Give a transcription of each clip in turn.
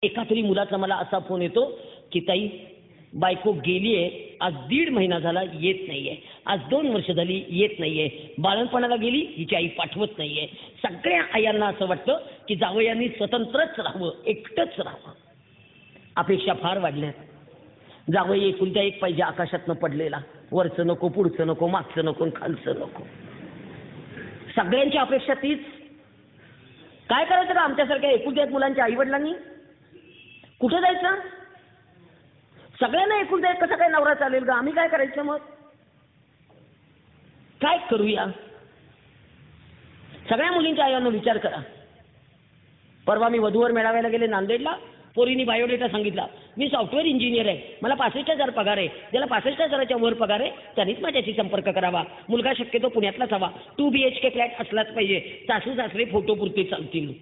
एका तरी मुलाचा मला असा फोन येतो की ताई बायको गेलीये, आज 1.5 महिना झाला येत नाहीये, आज 2 वर्ष झाली येत नाहीये, बाळणपणाला गेली, हिची आई पाठवत नाहीये. सगळ्या आयांना असं वाटतं की जावयांनी स्वतंत्रच राहावं, एकटंच राहावं. अपेक्षा फार वाढल्यात. जावई एकुलत्या एक पाहिजे, आकाशातनं पडलेला, वरचं नको, पुढचं नको, मागचं नको, खालचं नको. सगळ्यांची अपेक्षा तीच. काय करायचं का आमच्यासारख्या एकुलत्या एक मुलांच्या आई वडिलांनी? कुठे जायचं? सगळ्यांना एकुलता एक कसा काय नवरा चालेल का? आम्ही काय करायचं मग? काय करूया? सगळ्या मुलींच्या आयांनो विचार करा. परवा मी वधूवर मेळाव्याला गेले नांदेडला. पोरीनी बायोडेटा सांगितला, मी सॉफ्टवेअर इंजिनियर आहे, मला 65,000 पगार आहे. ज्याला 65,000च्या वर पगार आहे त्यांनीच माझ्याशी संपर्क करावा. मुलगा शक्यतो पुण्यातलाच हवा, 2 BHK फ्लॅट असलाच पाहिजे. सासू सासरे फोटो पुरते चालतील.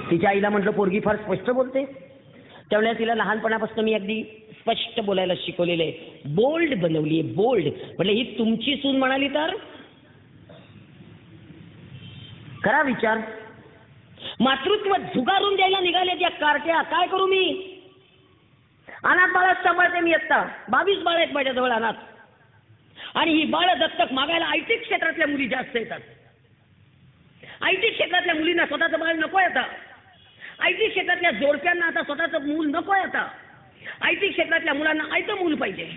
तिच्या आईला म्हटलं पोरगी फार स्पष्ट बोलते. त्यावेळेला तिला लहानपणापासून मी अगदी स्पष्ट बोलायला शिकवलेलं आहे, बोल्ड बनवली आहे, बोल्ड. म्हटलं ही तुमची सून म्हणाली तर करा विचार. मातृत्व झुगारून द्यायला निघाले त्या कारट्या. काय करू मी? अनाथ बाळात सांभाळते मी. आता 22 बाळ आहेत माझ्याजवळ अनाथ. आणि ही बाळ दत्तक मागायला IT क्षेत्रातल्या मुली जास्त येतात. IT क्षेत्रातल्या मुलींना स्वतःचं बाळ नकोय आता. IT क्षेत्रातल्या जोडप्यांना आता स्वतःचं मूल नकोय आता. IT क्षेत्रातल्या मुलांना आयतं मूल पाहिजे.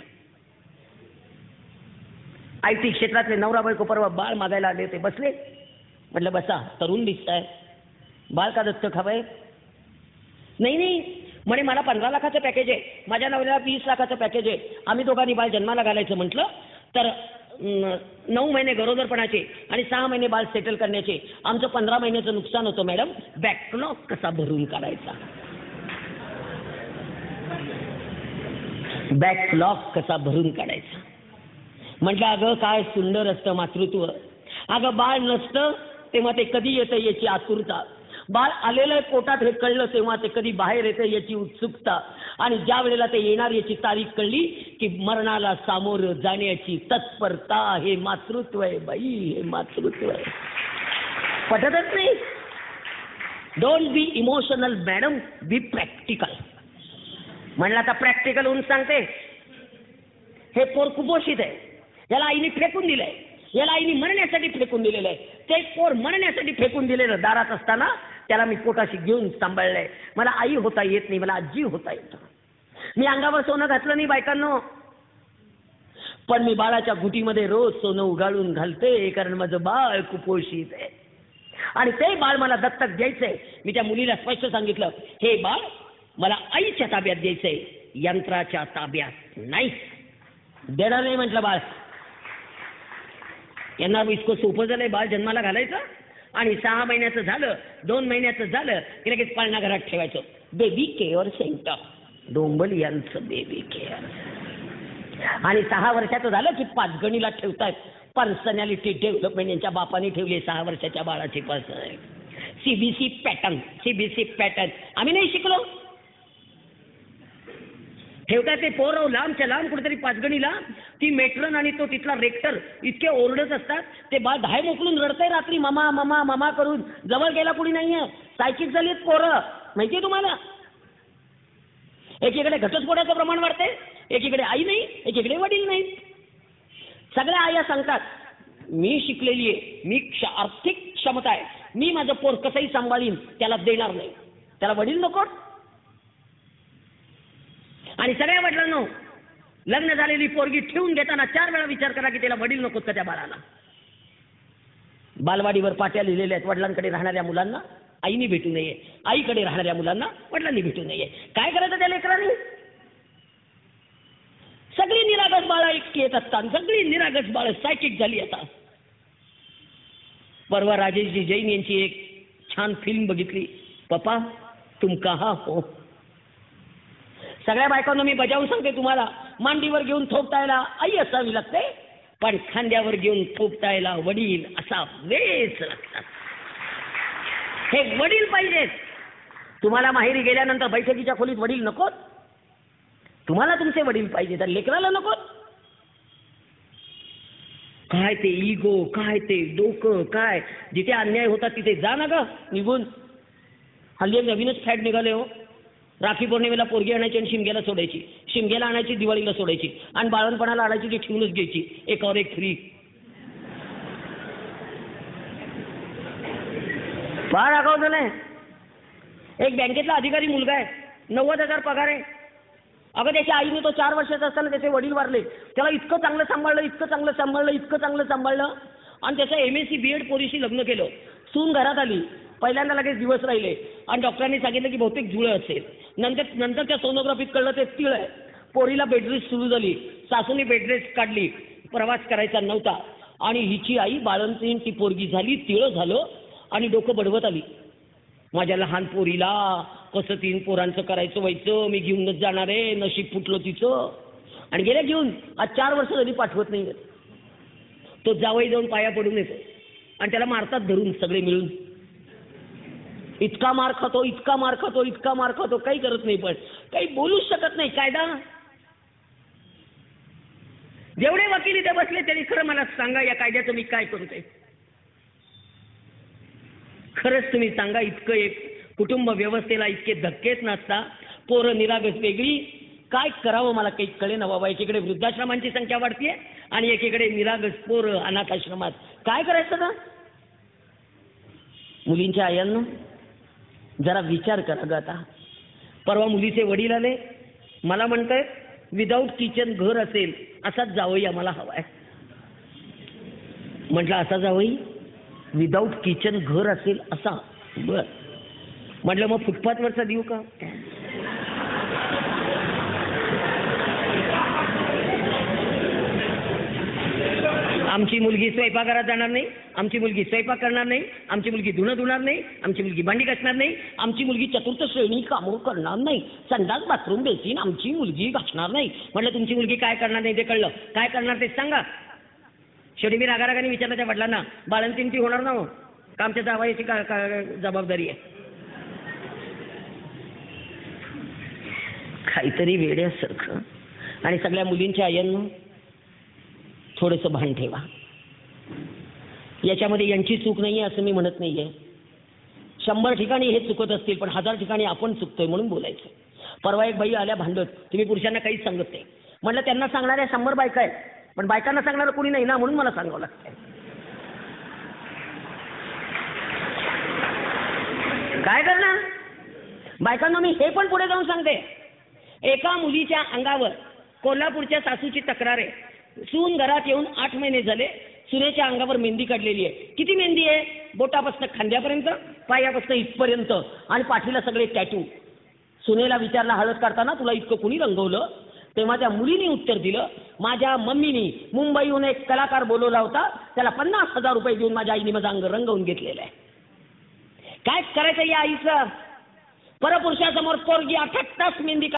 IT क्षेत्रातले नवरा बायको परवा बाळ मागायला आले होते, बसले. म्हटलं बसा, तरुण दिसताय, बाळ का दत्तक हवंय? नाही म्हणे मला 15 लाखाचं पॅकेज आहे, माझ्या नवऱ्याला 20 लाखाचं पॅकेज आहे. आम्ही दोघांनी बाळ जन्माला घालायचं म्हटलं तर 9 महिने गरोदरपणाचे आणि 6 महिने बाळ सेटल करण्याचे. आमचं 15 महिन्याचं नुकसान होतं मॅडम. बॅकलॉग कसा भरून काढायचा? बॅकलॉग कसा भरून काढायचा? म्हटलं अगं काय सुंदर असतं मातृत्व. अगं बाळ नसतं तेव्हा ते कधी येतं याची आतुरता. बाळ आलेलं पोटात हे कळलं तेव्हा ते कधी बाहेर येतं याची उत्सुकता. आणि ज्या वेळेला ते येणार याची तारीख कळली की मरणाला सामोरं जाण्याची तत्परता. हे मातृत्व आहे बाई, हे मातृत्व आहे. पटतच नाही. Don't be emotional madam, B practical. म्हणलं आता प्रॅक्टिकल होऊन सांगते. हे पोर कुपोषित आहे, याला आईने फेकून दिलंय, याला आईने मरण्यासाठी फेकून दिलेलं आहे. ते पोर मरण्यासाठी फेकून दिलेलं दारात असताना त्याला मी पोटाशी घेऊन सांभाळलंय. मला आई होता येत नाही, मला आजी होता येतं. मी अंगावर सोनं घातलं नाही बायकांनो, पण मी बाळाच्या घुटीमध्ये रोज सोनं उगाळून घालते, कारण माझं बाळ कुपोषित आहे. आणि ते बाळ मला दत्तक द्यायचंय. मी त्या मुलीला स्पष्ट सांगितलं, हे बाळ मला आईच्या ताब्यात द्यायचंय, यंत्राच्या ताब्यात नाही. देणार नाही म्हटलं बाळ. यांना इतकं सोपं झालंय बाळ जन्माला घालायचं. आणि 6 महिन्याचं झालं, 2 महिन्याचं झालं की लगेच पाळणा घरात ठेवायचं. बेबी केअर सेंटर, डोंबलियांचं बेबी केअर. आणि 6 वर्षाचं झालं की 5 गणीला ठेवतायत. पर्सनॅलिटी डेव्हलपमेंट यांच्या बापाने ठेवली 6 वर्षाच्या बाळाची personality. CBC pattern, CBC pattern आम्ही नाही शिकलो. ठेवतात ते पोरं लांबच्या लांब कुठेतरी 5 गणीला. ती मेट्रन आणि तो तिथला रेक्टर इतके ओरडत असतात. ते बाळ धाय मोकलून रडतंय रात्री, ममा ममा ममा करून. जवळ गेला कुणी नाहीये. सायकिक झालीत पोरं, माहितीये तुम्हाला. एकीकडे घटस्फोटाचं प्रमाण वाढते, एकीकडे आई नाही, एकीकडे वडील नाही. सगळ्या आया सांगतात मी शिकलेली आहे, मी आर्थिक क्षमता आहे, मी माझं पोर कसंही सांभाळीन, त्याला देणार नाही. त्याला वडील नको. आणि सगळ्या वडिलांनो, लग्न झालेली पोरगी ठेवून घेताना 4 वेळा विचार करा की त्याला वडील नकोत का त्या बाळाला. बालवाडीवर पाट्या लिहिलेल्या आहेत, वडिलांकडे राहणाऱ्या मुलांना आईने भेटू नये, आईकडे राहणाऱ्या मुलांना वडिलांनी भेटू नये. काय करायचं त्या लेकरांनी? सगळी निरागस बाळं एकटी येत असतात, सगळी निरागस बाळं सायकिक झाली आता. परवा राजेशजी जैन यांची एक छान फिल्म बघितली, पप्पा तुम कहा हो. सगळ्या बायकांना मी बजावून सांगते तुम्हाला, मांडीवर घेऊन थोपटायला आई असावी लागते, पण खांद्यावर घेऊन थोपटायला वडील असावेच लागतात. हे वडील पाहिजेत. तुम्हाला माहेरी गेल्यानंतर बैठकीच्या खोलीत वडील नकोत. तुम्हाला तुमचे वडील पाहिजे, तर लेकराला नकोत. काय ते इगो, काय ते डोकं, काय जिथे अन्याय होता तिथे जा ना ग निघून. हल्ली एक नवीनच फॅट निघाले हो. राखी पौर्णिमेला पोरगी आणायची आणि शिमग्याला सोडायची, शिमग्याला आणायची दिवाळीला सोडायची, आणि बाळणपणाला आणायची ती ठेवूनच घ्यायची, एकावर एक फ्री. फार आगाऊ झालाय. एक बँकेतला अधिकारी मुलगा आहे, 90,000 पगार आहे. अगं त्याच्या आईने तो 4 वर्षाचा असताना त्याचे वडील वारले, त्याला इतकं चांगलं सांभाळलं, इतकं चांगलं सांभाळलं, इतकं चांगलं सांभाळलं, आणि त्याचं MSc B.Ed पोरीशी लग्न केलं. सून घरात आली, पहिल्यांदा लगेच दिवस राहिले आणि डॉक्टरांनी सांगितलं की बहुतेक जुळं असेल. नंतर त्या सोनोग्राफीत कळलं ते तिळ आहे. पोरीला बेडरेस्ट सुरू झाली, सासूने बेडरेस्ट काढली, प्रवास करायचा नव्हता, आणि हिची आई बाळंतीण ती पोरगी झाली, तिळ झालं, आणि डोकं बडवत आली. माझ्या लहान पोरीला कसं 3 पोरांचं करायचं व्हायचं, मी घेऊनच जाणार आहे, नशीब फुटलं तिचं. आणि गेल्या घेऊन आज 4 वर्ष झाली पाठवत नाही. तो जावई जाऊन पाया पडून येतो आणि त्याला मारतात धरून सगळे मिळून. इतका मार खातो, इतका मार खातो, इतका मार खातो, काही करत नाही, पण काही बोलूच शकत नाही. कायदा जेवढे वकील इथे बसले त्यांनी खरं मला सांगा, या कायद्याचं मी काय करू ते. खरंच तुम्ही सांगा, इतकं एक कुटुंब व्यवस्थेला इतके धक्केच नसता, पोरं निरागस वेगळी, काय करावं मला काही कळे ना बाबा. एकीकडे वृद्धाश्रमांची संख्या वाढतीये आणि एकीकडे निरागस पोरं अनाथ आश्रमात. काय करायचं का? मुलींच्या आयांनो जरा विचार करा ग. आता परवा मुलीचे वडील आले, मला म्हणतायत विदाऊट किचन घर असेल असाच जावई आम्हाला हवाय. म्हटलं असा जावई विदाऊट किचन घर असेल असा? बर. म्हटलं मग फुटपाथवरचा देऊ का? आमची मुलगी स्वयंपाकघरात जाणार नाही, आमची मुलगी स्वयंपाक करणार नाही, आमची मुलगी धुणं धुणार नाही, आमची मुलगी भांडी घासणार नाही, आमची मुलगी चतुर्थ श्रेणी कामं करणार नाही, संडास बाथरूम बेसिन आमची मुलगी घासणार नाही. म्हटलं तुमची मुलगी काय करणार नाही ते कळलं, काय करणार ते सांगा. शेवटी मी रागारागाने विचारलं त्या वडिलांना, बाळंतीण ती होणार ना हो का? आमच्या जावयाची जबाबदारी आहे. काहीतरी वेड्यासारखं. आणि सगळ्या मुलींच्या आयांनो थोडंसं भान ठेवा. याच्यामध्ये यांची चूक नाही आहे असं मी म्हणत नाहीये. 100 ठिकाणी हे चुकत असतील, पण 1000 ठिकाणी आपण चुकतोय म्हणून बोलायचं. परवा एक बाई आल्या भांडत, तुम्ही पुरुषांना काहीच सांगत नाही. म्हटलं त्यांना सांगणाऱ्या 100 बायका आहेत, पण बायकांना सांगणारं कोणी नाही ना, म्हणून मला सांगावं लागतंय. काय करणार बायकांना? मी हे पण पुढे जाऊन सांगते. एका मुलीच्या अंगावर कोल्हापूरच्या सासूची तक्रार आहे. सून घरात येऊन 8 महिने झाले, सुनेच्या अंगावर मेहंदी काढलेली आहे. किती मेहंदी आहे? बोटापासून खांद्यापर्यंत, पायापासून इथपर्यंत, आणि पाठीला सगळे टॅटू. सुनेला विचारला हळद काढताना तुला इतकं कुणी रंगवलं? तेव्हा त्या मुलीने उत्तर दिलं, माझ्या मम्मीनी मुंबईहून एक कलाकार बोलवला होता, त्याला 50,000 रुपये देऊन माझ्या आईने माझं अंग रंगवून घेतलेलं आहे. काय करायचं या आईचं? परपुरुषासमोर पोरगी 8 तास मेहंदी